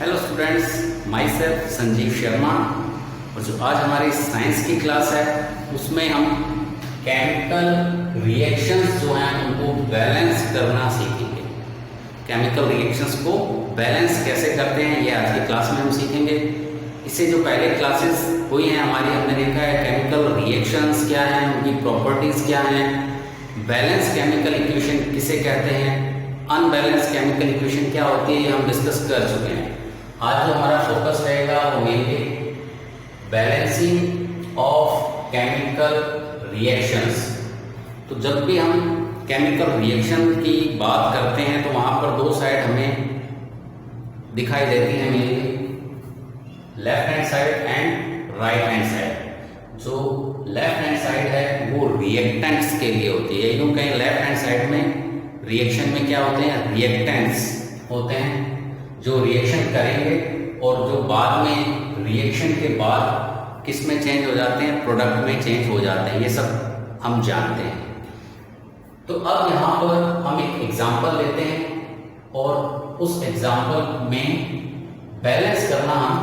Hello students, my self Sanjeev Sharma. और जो आज हमारी साइंस की क्लास है उसमें हम केमिकल रिएक्शंस जो हैं उनको बैलेंस करना सीखेंगे। केमिकल रिएक्शंस को बैलेंस कैसे करते हैं ये आज की क्लास में हम सीखेंगे। इससे जो पहले क्लासेस हुई हैं हमारी, हमने देखा है केमिकल रिएक्शंस क्या हैं, उनकी प्रॉपर्टीज़ क्या हैं, बैलेंस केमिकल इक्वेशन किसे कहते हैं, अनबैलेंस केमिकल इक्वेशन क्या होती है, ये हम डिस्कस कर चुके हैं। आज जो हमारा फोकस रहेगा वो mainly balancing of chemical reactions. तो जब भी हम केमिकल रिएक्शन की बात करते हैं तो वहाँ पर दो साइड हमें दिखाई देती हैं, mainly left hand side and right hand side. जो लेफ्ट हैंड साइड है वो रिएक्टेंट्स के लिए होती है। यूँ कहीं लेफ्ट हैंड साइड में रिएक्शन में क्या होते हैं, रिएक्टेंट्स होते हैं जो रिएक्शन करेंगे और जो बाद में रिएक्शन के बाद किस में चेंज हो जाते हैं, प्रोडक्ट में चेंज हो जाते हैं। ये सब हम जानते हैं। तो अब यहाँ पर हम एक एग्जांपल लेते हैं और उस एग्जांपल में बैलेंस करना हम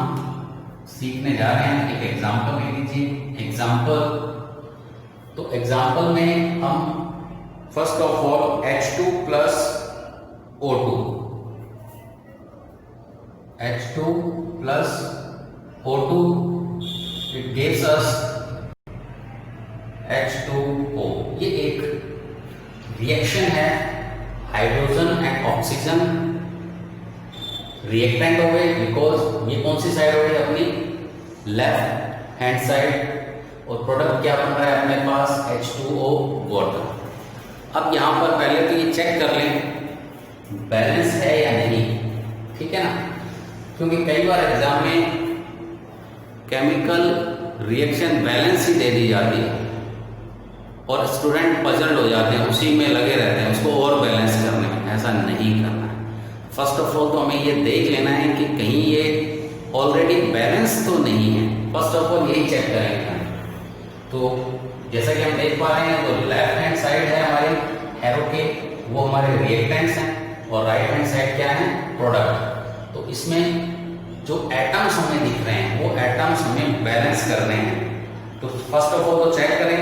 सीखने जा रहे हैं। एक एग्जांपल ले लीजिए। एग्जांपल, तो एग्जांपल में हम first of all H2 plus O2, H2 plus O2, it gives us H2O। ये एक रिएक्शन है, हाइड्रोजन एंड ऑक्सीजन रिएक्टेंट हो गए, बिकॉज ये कौन सी साइड हो गई अपनी लेफ्ट हैंड साइड, और प्रोडक्ट क्या बन रहा है अपने पास H2O वाटर। अब यहां पर पहले तो ये चेक कर लें बैलेंस है या नहीं, ठीक है ना, क्योंकि कई बार एग्जाम में केमिकल रिएक्शन बैलेंस ही दे दी जाती है और स्टूडेंट पजल्ड हो जाते हैं, उसी में लगे रहते हैं उसको और बैलेंस करने में। ऐसा नहीं करना है। फर्स्ट ऑफ ऑल तो हमें ये देख लेना है कि कहीं ये ऑलरेडी बैलेंस तो नहीं है। फर्स्ट ऑफ ऑल यही चेक करेंगे। तो जैसा कि हम देख पा रहे हैं तो लेफ्ट हैंड साइड है हमारे एरो के, वो हमारे रिएक्टेंट्स हैं, और राइट हैंड साइड क्या है, प्रोडक्ट। तो इसमें जो एटम्स हमें दिख रहे हैं वो एटम्स हमें बैलेंस कर रहे हैं। तो फर्स्ट ऑफ ऑल तो चेक करें,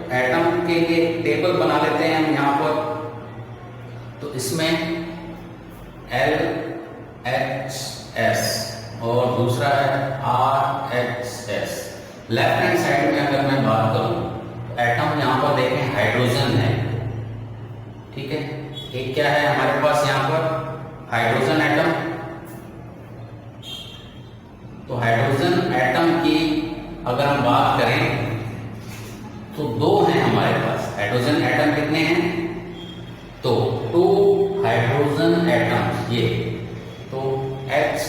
तो एटम के लिए टेबल बना लेते हैं हम यहाँ पर। तो इसमें LHS और दूसरा है RHS। लेफ्ट हैंड साइड में अगर मैं बात करूं तो एटम यहाँ पर देखें हाइड्रोजन है, ठीक है। एक क्या है हमारे पास यहाँ पर हाइड्रोजन एटम। तो हाइड्रोजन एटम की अगर हम बात करें तो दो हैं हमारे पास। हाइड्रोजन एटम कितने हैं, तो 2 हाइड्रोजन एटम्स। ये तो H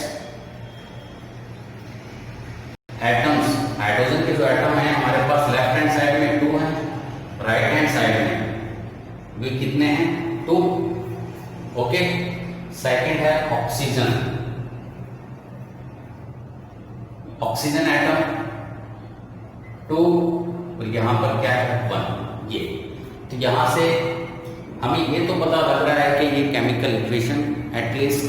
एटम्स, हाइड्रोजन के जो एटम है हमारे पास लेफ्ट हैंड साइड में 2 हैं, राइट हैंड साइड में वे कितने हैं, 2। ओके। सेकंड है ऑक्सीजन। ऑक्सीजन एटम 2 और यहां पर क्या है 1। ये तो यहां से हमें ये तो पता लग रहा है कि ये केमिकल इक्वेशन एटलीस्ट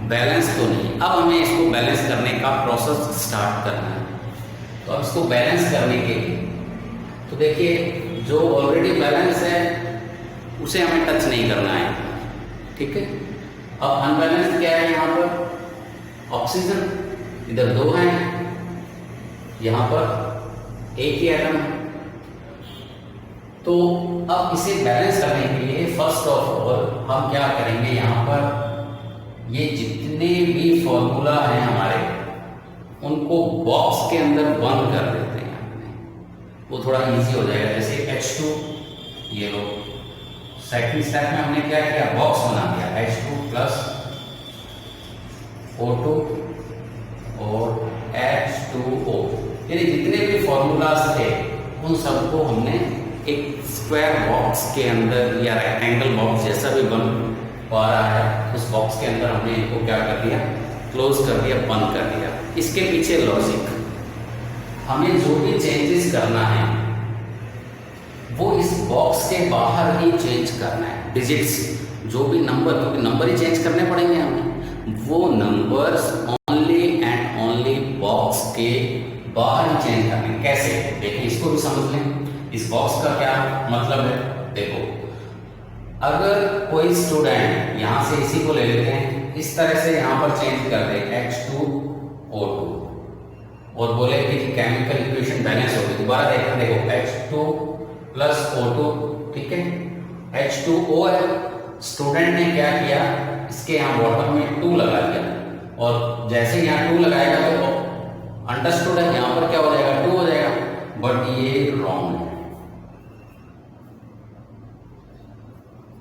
बैलेंस तो नहीं। अब हमें इसको बैलेंस करने का प्रोसेस स्टार्ट करना है। तो अब इसको बैलेंस करने के लिए तो देखिए जो ऑलरेडी बैलेंस है उसे हमें टच नहीं करना है, ठीक है। अब अनबैलेंस क्या है यहाँ पर, ऑक्सीजन, इधर 2 हैं, यहाँ पर एक ही एटम है। तो अब इसे बैलेंस करने के लिए फर्स्ट ऑफ ऑल हम क्या करेंगे, यहाँ पर ये जितने भी फॉर्मूला हैं हमारे उनको बॉक्स के अंदर बंद कर देते हैं। वो थोड़ा इजी हो जाएगा। जैसे H2, ये लो, सेकंड स्टेप में हमने क्या किया, बॉक्स बना दिया, H2 प्लस O2 और H2O। यानी जितने भी फॉर्मूलाज थे उन सबको हमने एक स्क्वायर बॉक्स के अंदर या रेक्टेंगल बॉक्स जैसा भी बन पा रहा है उस बॉक्स के अंदर हमने इनको क्या कर दिया, क्लोज कर दिया, बंद कर दिया। इसके पीछे लॉजिक, हमें जो भी चेंजेस करना है वो इस बॉक्स के बाहर ही चेंज करना है। डिजिट्स जो भी नंबर, क्योंकि नंबर ही चेंज करने पड़ेंगे हमें, वो numbers only and only box के बाहर ही चेंज करने। कैसे, देखिए इसको भी समझ लें। इस बॉक्स का क्या मतलब है, देखो अगर कोई स्टूडेंट यहां से इसी को ले लेते हैं, इस तरह से यहां पर चेंज कर दे H2O2 और बोले कि केमिकल इक्वेशन बैलेंस हो गई, दोबारा देखना, देखो H2 प्लस O2, ठीक है, H2O है, स्टूडेंट ने क्या किया, इसके यहाँ बॉटम में 2 लगा दिया और जैसे यहाँ 2 लगाएगा तो अंडरस्टूड है यहाँ पर क्या हो जाएगा, 2 हो जाएगा, बट ये रॉन्ग है,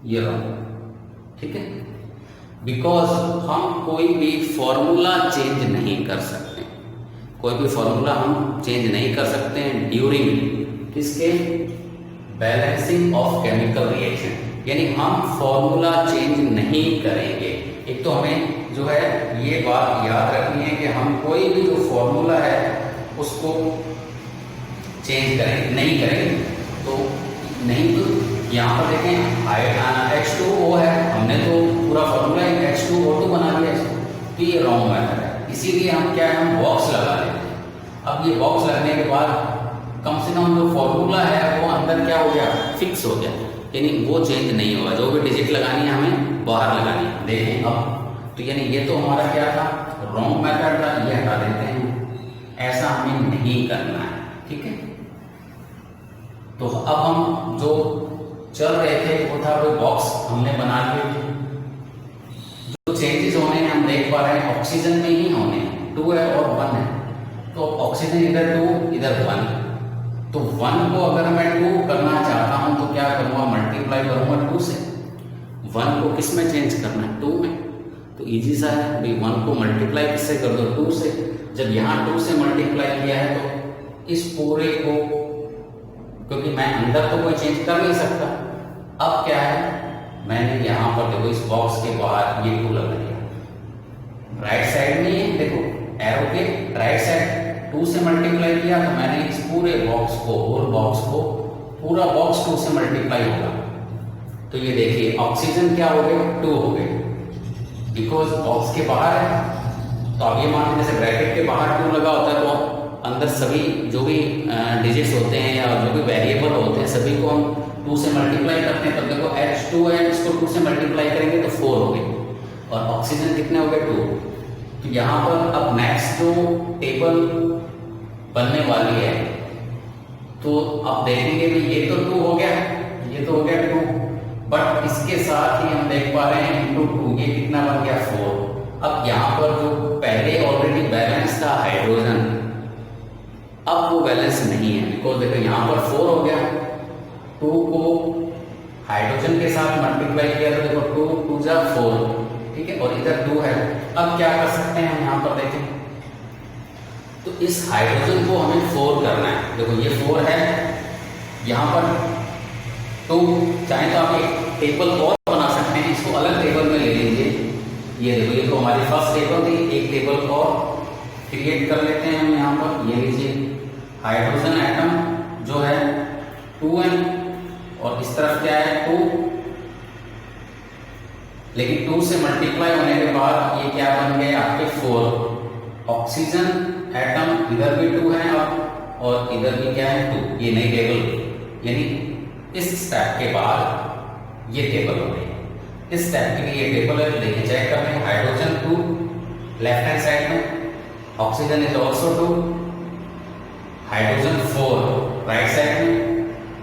ये रॉन्ग, ठीक है, बिकॉज हम कोई भी फॉर्मूला चेंज नहीं कर सकते, कोई भी फॉर्मूला हम चेंज नहीं कर सकते हैं ड्यूरिंग किसके, बैलेंसिंग ऑफ केमिकल रिएक्शन, यानी हम फॉर्मूला चेंज नहीं करेंगे। एक तो हमें जो है ये बात याद रखनी है कि हम कोई भी जो फॉर्मूला है उसको चेंज करेंगे नहीं करेंगे, तो नहीं, तो यहाँ पर देखें H2O है, हमने तो पूरा फॉर्मूला H2O2 बना दिया इसको, तो ये रॉन्ग मेथड है, इसीलिए हम क्या है, हम बॉक्स लगा देते हैं। अब ये बॉक्स लगने के बाद कम से कम जो फॉर्मूला है वो अंदर क्या हो गया, फिक्स हो गया, यानी वो चेंज नहीं होगा, जो भी डिजिट लगानी है हमें बाहर लगानी है। देखें अब तो यानी ये तो हमारा क्या था, रॉन्ग मेथड था, ये हटा देते हैं, ऐसा हमें नहीं करना है, ठीक है। तो अब हम जो चल रहे थे वो था कोई बॉक्स हमने बना लिए थे, जो चेंजेस होने हैं हम देख पा रहे हैं ऑक्सीजन में ही होने हैं, 2 है और 1 है, तो ऑक्सीजन इधर 2 इधर 1, तो 1 को अगर मैं 2 करना चाहता हूं तो क्या करूंगा, मल्टीप्लाई करूंगा 2 से, 1 को किस में चेंज करना है, 2 में, तो इजी सा है भाई, 1 को मल्टीप्लाई किससे कर दो, 2 से, जब यहाँ 2 से मल्टीप्लाई किया है तो इस पूरे को, क्योंकि मैं अंदर तो कोई चेंज कर नहीं सकता, अब क्या है, मैंने यहाँ पर देखो इस बॉक्स के बाहर ये 2 लगा दिया, राइट साइड में है, देखो एरो के राइट साइड 2 से मल्टीप्लाई किया, तो मैंने इस पूरे बॉक्स को, होल बॉक्स को, पूरा बॉक्स 2 से मल्टीप्लाई होगा, तो ये देखिए ऑक्सीजन क्या हो गए, 2 हो गए, बिकॉज बॉक्स के बाहर है, तो अब ये मान जैसे ब्रैकेट के बाहर 2 लगा होता है तो अंदर सभी जो भी डिजिट्स होते हैं या जो भी वेरिएबल होते हैं सभी को हम 2 से मल्टीप्लाई करते हैं, तब देखो H2 है, इसको 2 से मल्टीप्लाई करेंगे तो 4 हो गए, और ऑक्सीजन कितने हो गए, 2। तो यहाँ पर अब नेक्स्ट जो टेबल बनने वाली है, तो अब देखेंगे कि ये तो 2 हो गया, ये तो हो गया 2, बट इसके साथ ही हम देख पा रहे हैं इंटू 2, ये कितना बन गया, 4। अब यहाँ पर जो पहले ऑलरेडी बैलेंस था हाइड्रोजन, अब वो बैलेंस नहीं है, बिकॉज देखो यहाँ पर 4 हो गया, 2 को हाइड्रोजन के साथ मल्टीप्लाई किया तो देखो 2 2 जा 4, ठीक है, और इधर 2 है। अब क्या कर सकते हैं हम यहाँ पर देखें, तो इस हाइड्रोजन को हमें 4 करना है, देखो ये 4 है, यहाँ पर 2, चाहे तो आप एक टेबल और बना सकते हैं, इसको अलग टेबल में ले लीजिए, ये देखो ये तो हमारी फर्स्ट टेबल थी, एक टेबल और क्रिएट कर लेते हैं हम यहाँ पर, ये लीजिए हाइड्रोजन एटम जो है 2n और इस तरफ क्या है 2, लेकिन 2 से मल्टीप्लाई होने के बाद ये क्या बन गए आपके 4, ऑक्सीजन एटम इधर भी 2 है अब और इधर भी क्या है 2, ये नई टेबल, यानी इस स्टेप के बाद ये टेबल हो गई, इस स्टेप के लिए ये टेबल है, देखिए चेक कर रहे हैं, हाइड्रोजन 2 लेफ्ट हैंड साइड में, oxygen is also 2, hydrogen 4 right side में,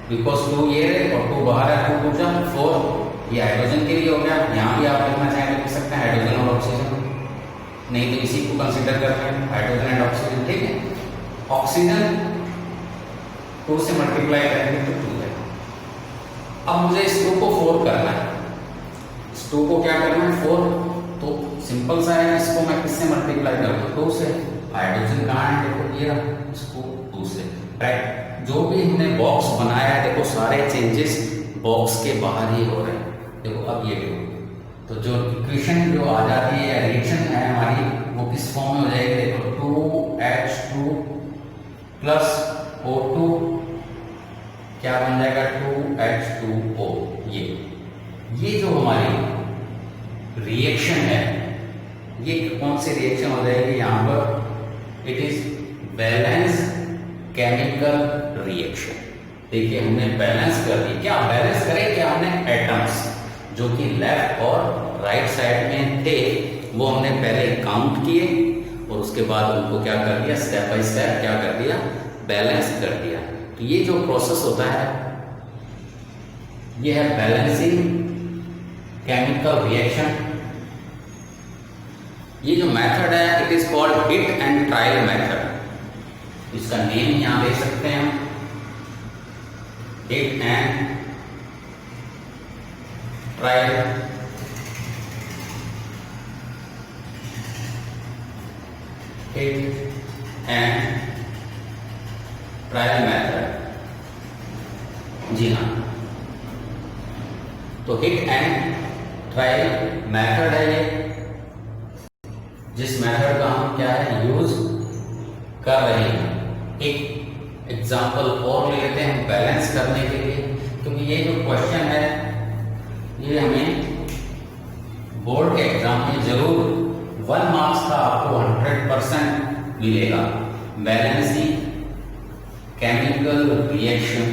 बिकॉज 2 ये है और 2 बाहर है, 2 2 जा 4, ये हाइड्रोजन के लिए हो गया, यहाँ भी आप लिखना चाहें तो लिख सकते हैं हाइड्रोजन और ऑक्सीजन, नहीं तो इसी को कंसीडर कर रहे हैं हाइड्रोजन एंड ऑक्सीजन, ठीक है। ऑक्सीजन 2 से मल्टीप्लाई करेंगे तो 2 है। अब मुझे इस 2 को 4 करना है, इस 2 को क्या करना है 4, तो सिंपल सा है, इसको मैं किससे मल्टीप्लाई कर दूं 2 से, हाइड्रोजन कहाँ है देखो ये रहा, इसको 2 से, राइट। जो भी हमने बॉक्स बनाया है देखो सारे चेंजेस बॉक्स के बाहर ही हो रहे हैं, देखो अब ये देखो, तो जो इक्वेशन जो आ जाती है रिएक्शन है हमारी वो किस फॉर्म में हो जाएगी, देखो 2H2 प्लस O2 क्या बन जाएगा 2H2O, ये जो हमारी रिएक्शन है ये कौन सी रिएक्शन हो जाएगी यहाँ पर, it is balance chemical reaction. देखिए हमने बैलेंस कर दी, क्या बैलेंस करें, क्या हमने एटम्स जो कि लेफ्ट और राइट साइड में थे वो हमने पहले काउंट किए और उसके बाद उनको क्या कर दिया, स्टेप बाय स्टेप क्या कर दिया, बैलेंस कर दिया। तो ये जो प्रोसेस होता है ये है बैलेंसिंग केमिकल रिएक्शन। ये जो मेथड है it is called hit and trial method. इसका नेम यहां दे सकते हैं हम, hit and trial. Hit and trial method, जी हाँ। तो हिट एंड ट्रायल मेथड है ये, जिस मेथड का हम क्या है यूज कर रहे हैं। एक एग्जांपल और ले लेते हैं हम बैलेंस करने के लिए, क्योंकि ये जो क्वेश्चन है ये हमें बोर्ड के एग्जाम में जरूर 1 मार्क्स का आपको 100% मिलेगा। Balancing chemical reaction.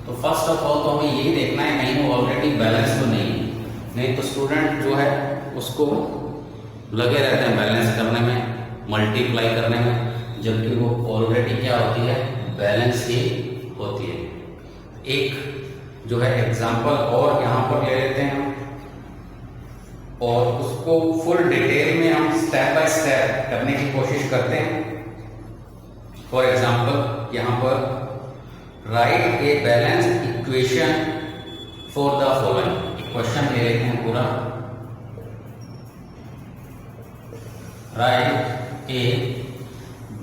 तो फर्स्ट ऑफ ऑल तो हमें यही देखना है कहीं वो ऑलरेडी बैलेंस तो नहीं तो स्टूडेंट जो है उसको लगे रहते हैं बैलेंस करने में, मल्टीप्लाई करने में, जबकि वो ऑलरेडी क्या होती है, बैलेंस ही होती है। एक जो है एग्जांपल और यहाँ पर ले लेते हैं और उसको फुल डिटेल में हम स्टेप बाय स्टेप करने की कोशिश करते हैं। फॉर एग्जांपल यहाँ पर right a balance equation for the following. Question ले लेते हैं पूरा। Right a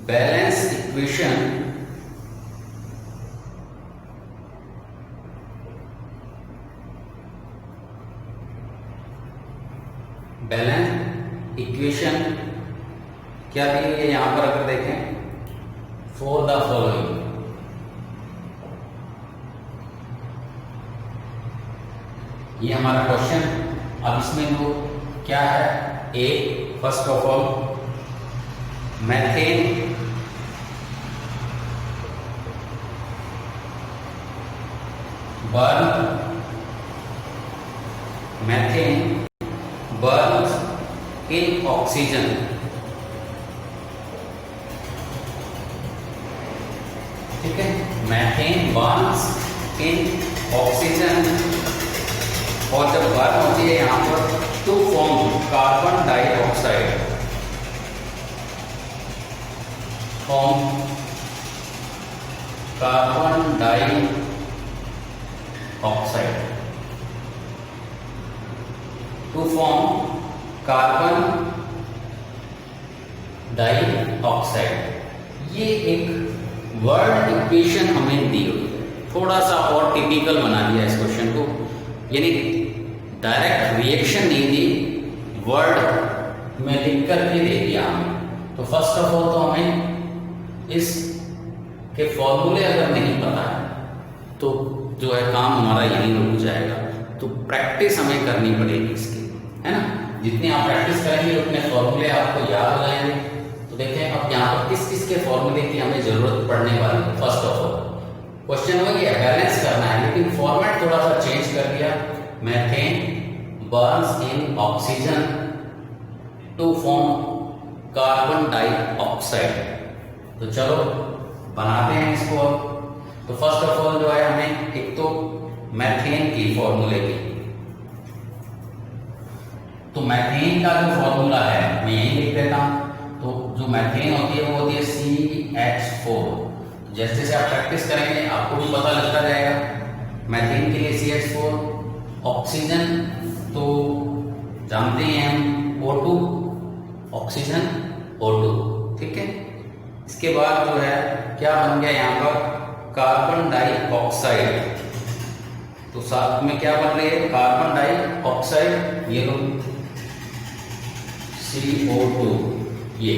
balance equation balance equation क्या दी है यहां पर, अगर देखें फॉर द फॉलोइंग। ये हमारा क्वेश्चन। अब इसमें जो क्या है, a first of all methane burn, methane burns in oxygen। ठीक है, मैथेन बर्न्स इन ऑक्सीजन। और जब बर्न होती है यहां पर to form carbon dioxide, form carbon dioxide. To form carbon dioxide. ये एक वर्ड इक्वेशन हमें दी हुई है, थोड़ा सा और टिपिकल बना दिया इस क्वेश्चन को, यानी डायरेक्ट रिएक्शन नहीं दी, वर्ड में लिख करके दे दिया हमें। तो फर्स्ट ऑफ ऑल तो हमें इस के फॉर्मूले अगर नहीं पता है तो जो है काम हमारा यहीं रुक जाएगा। तो प्रैक्टिस हमें करनी पड़ेगी इसकी, है ना। जितनी आप प्रैक्टिस करेंगे उतने फॉर्मूले आपको याद हो जाएंगे। तो देखें अब यहाँ पर किस किस के फॉर्मूले की हमें जरूरत पड़ने वाली है। फर्स्ट ऑफ ऑल क्वेश्चन हो गया बैलेंस करना है, लेकिन फॉर्मेट थोड़ा सा चेंज कर दिया। Methane burns in oxygen to form carbon dioxide. तो चलो बनाते हैं इसको। तो फर्स्ट ऑफ ऑल जो है हमें एक तो मैथेन की फॉर्मूले की, तो मैथेन का जो फॉर्मूला है मैं यही लिख देता हूं। तो जो मैथेन होती है वो होती है CH4। जैसे जैसे आप प्रैक्टिस करेंगे आपको भी पता लगता जाएगा। मैथेन के लिए CH4। ऑक्सीजन तो जानते हैं हम O2, ऑक्सीजन O2, ठीक है। इसके बाद जो है क्या बन गया यहाँ पर, कार्बन डाइऑक्साइड। तो साथ में क्या बन रही है, कार्बन डाइऑक्साइड, ये लो CO2 ये।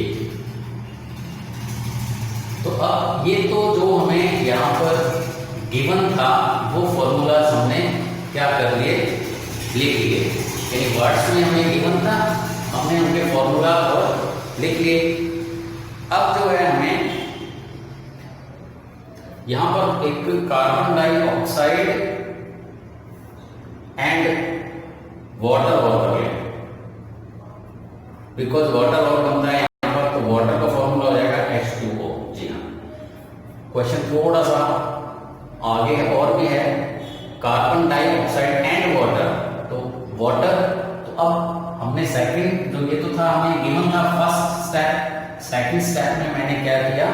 तो अब ये तो जो हमें यहाँ पर गिवन था वो फॉर्मूला हमने क्या कर लिए, लिख लिए। यानी वर्ड्स में हमें गिवन था, हमने उनके फॉर्मूला और लिख लिए। अब जो है हमें यहां पर एक कार्बन डाइऑक्साइड एंड वाटर और लें, बिकॉज वाटर और बनता है यहां पर, तो वाटर का फॉर्मूला हो जाएगा H2O। जी हाँ, क्वेश्चन थोड़ा सा आगे और भी है, कार्बन डाइऑक्साइड एंड वाटर, तो वाटर, तो अब हमने सेकंड जो ये तो था हमें गिवन था फर्स्ट स्टेप, सेकंड स्टेप में मैंने क्या किया,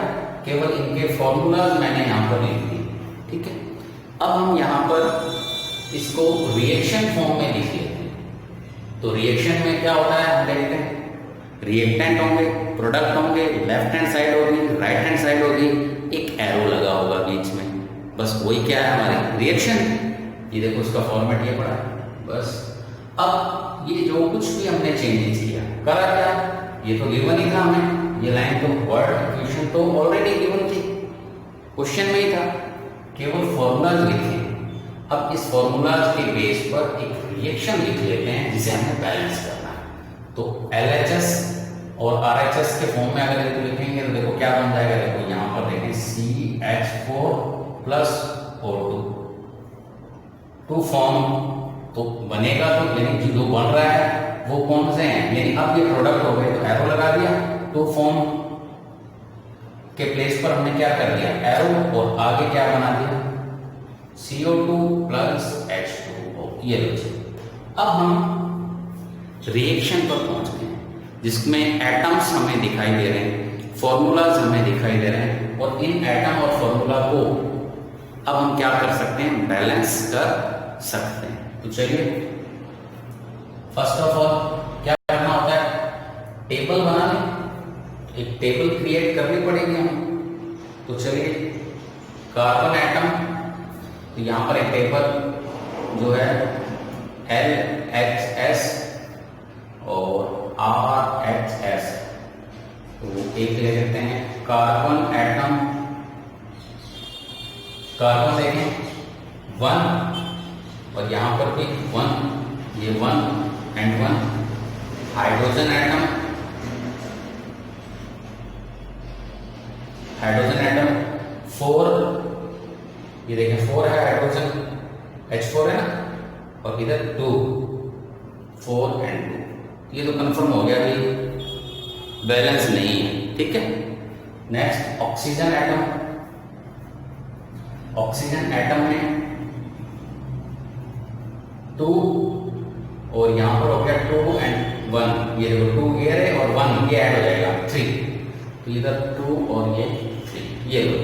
केवल इनके फॉर्मूलाज मैंने यहां पर लिख दिए। ठीक है, अब हम यहां पर इसको रिएक्शन फॉर्म में लिख लेते हैं। तो रिएक्शन में क्या होता है हम देखते हैं, रिएक्टेंट होंगे, प्रोडक्ट होंगे, लेफ्ट हैंड साइड होगी, राइट हैंड साइड होगी, एक एरो लगा होगा बीच में, बस वही क्या है हमारी रिएक्शन। ये देखो उसका फॉर्मेट ये पड़ा है बस। अब ये जो कुछ भी हमने चेंजेस किया, करा क्या, ये तो गिवन ही था हमें, ये लाइन तो वर्ड इक्वेशन तो ऑलरेडी गिवन थी, क्वेश्चन में ही था, केवल फॉर्मूलाज लिखे। अब इस फॉर्मूलाज के बेस पर एक रिएक्शन लिख लेते हैं जिसे हमें बैलेंस करना है। तो LHS और RHS के फॉर्म में अगर इसको लिखेंगे तो देखो क्या बन जाएगा, देखो यहां पर देखें CH4 plus O2, to form तो बनेगा, तो यानी जो बन रहा है वो कौन से हैं, यानी अब ये प्रोडक्ट हो गए तो एरो लगा दिया, टू फॉर्म के प्लेस पर हमने क्या कर दिया एरो, और आगे क्या बना दिया CO2 प्लस H2O। ये लो, अब हम रिएक्शन पर पहुंच गए जिसमें एटम्स हमें दिखाई दे रहे हैं, फॉर्मूलाज हमें दिखाई दे रहे हैं, और इन एटम और फॉर्मूला को अब हम क्या कर सकते हैं, बैलेंस कर सकते हैं। तो चलिए फर्स्ट ऑफ ऑल क्या करना होता है, टेबल बना लें, एक टेबल क्रिएट करनी पड़ेगी हमें। तो चलिए कार्बन एटम, तो यहां पर एक टेबल जो है LHS और RHS, तो एक ले लेते हैं कार्बन एटम, कार्बन देखें 1 और यहां पर भी 1, ये 1 and 1, hydrogen atom, hydrogen atom 4, ये देखें 4 है हाइड्रोजन, H4 है ना, और इधर 2, 4 एंड 2, ये तो कंफर्म हो गया कि बैलेंस नहीं है। ठीक है, next oxygen atom, oxygen atom में 2 और यहां पर हो गया 2 एंड 1, ये देखो 2 एयर है और 1 ये ऐड हो जाएगा 3, तो इधर 2 और ये 3, ये लो,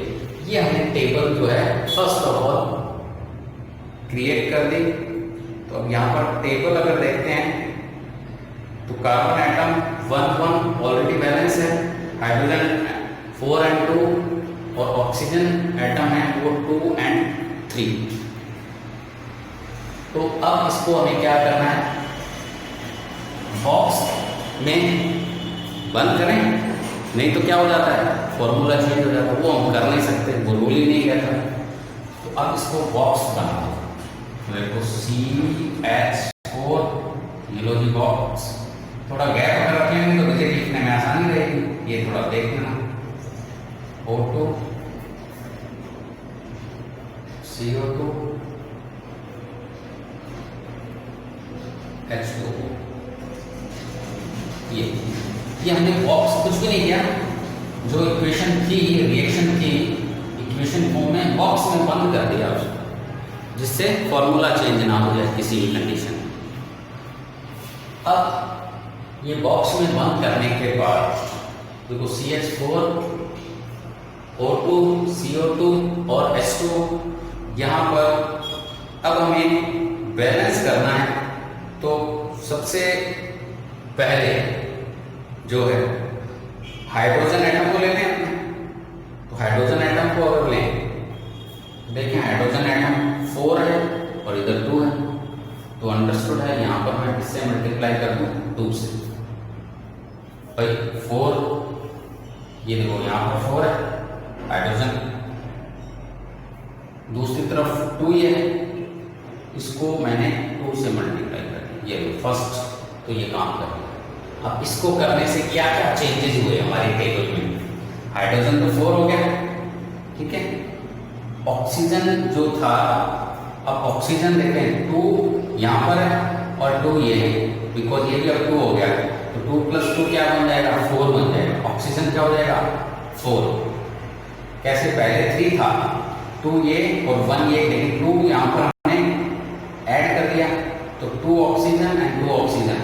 ये हमने टेबल जो है फर्स्ट ऑफ ऑल क्रिएट कर दी। तो अब यहां पर टेबल अगर देखते हैं तो कार्बन एटम 1 1 ऑलरेडी बैलेंस है, हाइड्रोजन 4 एंड 2, और ऑक्सीजन एटम है वो 2 एंड 3। तो अब इसको हमें क्या करना है, बॉक्स में बंद करें, नहीं तो क्या हो जाता है फॉर्मूला चेंज हो जाता है, वो हम कर नहीं सकते, वो रूल ही नहीं कहता। तो अब इसको बॉक्स बना दो, देखो CH4, ये लो जी बॉक्स, थोड़ा गैप अगर रखेंगे तो मुझे लिखने में आसानी रहेगी, ये थोड़ा देखना, O2 CO2 H2O, ये हमने बॉक्स कुछ भी नहीं किया, जो इक्वेशन थी रिएक्शन थी इक्वेशन फॉर्म में बॉक्स में बंद कर दिया उसको, जिससे फॉर्मूला चेंज ना हो जाए किसी भी कंडीशन में। अब ये बॉक्स में बंद करने के बाद देखो CH4 O2 CO2 और H2O, यहाँ पर अब हमें बैलेंस करना है। तो सबसे पहले जो है हाइड्रोजन एटम को लेते हैं, तो हाइड्रोजन एटम को अगर लें, देखें हाइड्रोजन एटम 4 है और इधर 2 है, तो अंडरस्टूड है, यहां पर मैं इससे मल्टीप्लाई कर दूं 2 से, भाई 4, ये देखो यहां पर 4 है हाइड्रोजन, दूसरी तरफ 2 ये है, इसको मैंने 2 से मल्टीप्लाई कर दिया, ये फर्स्ट, तो ये काम कर दिया। अब इसको करने से क्या क्या चेंजेस हुए हमारे टेबल में। हाइड्रोजन तो 4 हो गया, ठीक है। ऑक्सीजन जो था, अब ऑक्सीजन देखें 2 यहाँ पर है और 2 ये है, बिकॉज ये भी अब 2 हो गया, तो 2 + 2 क्या बन जाएगा, 4 बन जाएगा। ऑक्सीजन क्या हो जाएगा, 4। कैसे, पहले 3 था, 2 ये और 1 ये, लेकिन 2 यहाँ पर हमने ऐड कर दिया, तो 2 ऑक्सीजन एंड 2 ऑक्सीजन,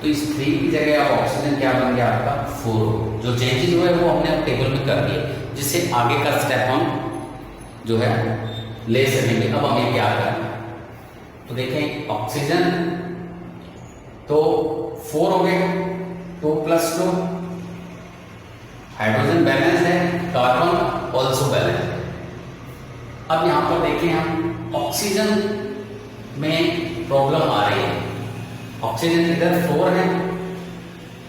तो इस 3 की जगह अब ऑक्सीजन क्या बन गया आपका, 4। जो चेंजेस हुए वो हमने अब टेबल में कर दिए, जिससे आगे का स्टेप हम जो है ले सकेंगे। अब हमें क्या करना है, तो देखें ऑक्सीजन तो 4 हो गए, 2 + 2, हाइड्रोजन बैलेंस है, कार्बन ऑल्सो बैलेंस है। अब यहां पर देखें हम ऑक्सीजन में प्रॉब्लम आ रही है, ऑक्सीजन इधर 4 है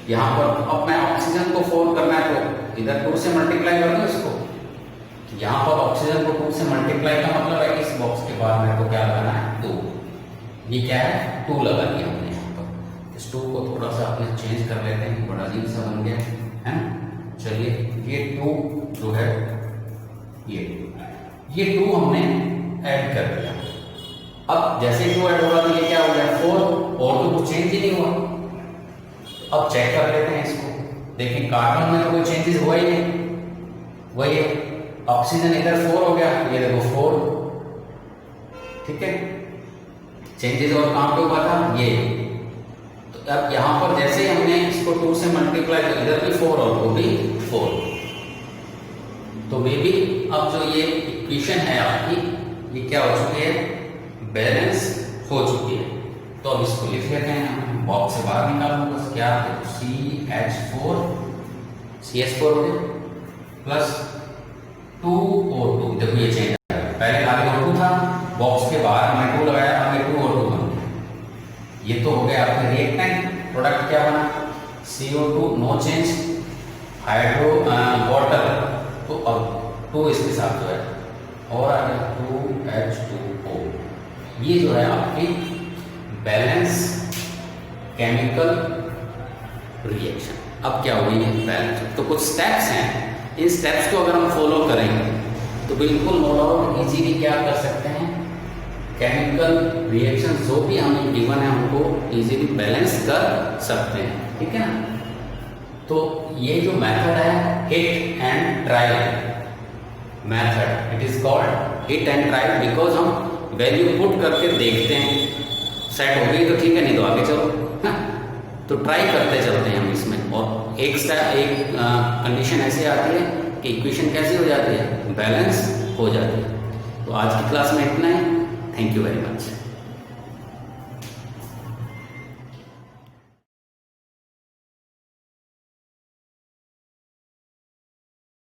यहां पर, अब मैं ऑक्सीजन को 4 करना है तो इधर 2 से मल्टीप्लाई कर दूं इसको, यहां पर ऑक्सीजन को 2 से मल्टीप्लाई का मतलब है कि इस बॉक्स के बाद मेरे को क्या लगाना है, 2। ये क्या है, 2 लगा दिया हमने यहाँ पर। इस 2 को थोड़ा सा अपने चेंज कर लेते हैं, बड़ा अजीब सा बन गया है ना। चलिए ये 2 जो है ये 2 हमने ऐड कर दिया। अब जैसे 2 ऐड होगा तो ये क्या हो गया, 4, और तो कुछ चेंज ही नहीं हुआ। अब चेक कर लेते हैं इसको, देखिए कार्बन में तो कोई चेंजेस हुआ ही नहीं, वही है। ऑक्सीजन इधर 4 हो गया, ये देखो 4, ठीक है। चेंजेस और कहां पे हुआ था, ये। तो अब यहां पर जैसे हमने इसको 2 से मल्टीप्लाई, तो इधर भी 4 और वो भी 4, तो मे बी अब जो ये इक्वेशन है आपकी, ये क्या हो चुकी है, बैलेंस हो चुकी है। तो अब इसको लिख लेते हैं हम, बॉक्स से बाहर निकालना बस, क्या CH4 CH4 हो गया प्लस 2 और 2, देखो ये चेंज आ गया, पहले खाली और 2 था, बॉक्स के बाहर हमने 2 लगाया, हमें 2 और 2 बन गया। ये तो हो गया आपका रिएक्टेंट, प्रोडक्ट क्या बना, CO2 no change, hydro water, तो अब 2 इसके साथ जो है और आ गया 2H2O। ये जो है आपकी बैलेंस केमिकल रिएक्शन। अब क्या हुई है, बैलेंस। तो कुछ स्टेप्स हैं, इन स्टेप्स को अगर हम फॉलो करेंगे तो बिल्कुल नो डाउट इजीली क्या कर सकते हैं, केमिकल रिएक्शन जो भी हमें गिवन है उनको इजीली बैलेंस कर सकते हैं, ठीक है ना। तो ये जो मेथड है hit and trial method, it is called hit and trial, because हम वैल्यू पुट करके देखते हैं, सेट हो गई तो ठीक है, नहीं तो आगे चलो ना, तो ट्राई करते चलते हैं हम इसमें। और एक कंडीशन ऐसे आती है कि इक्वेशन कैसी हो जाती है, बैलेंस हो जाती है। तो आज की क्लास में इतना ही, थैंक यू वेरी मच।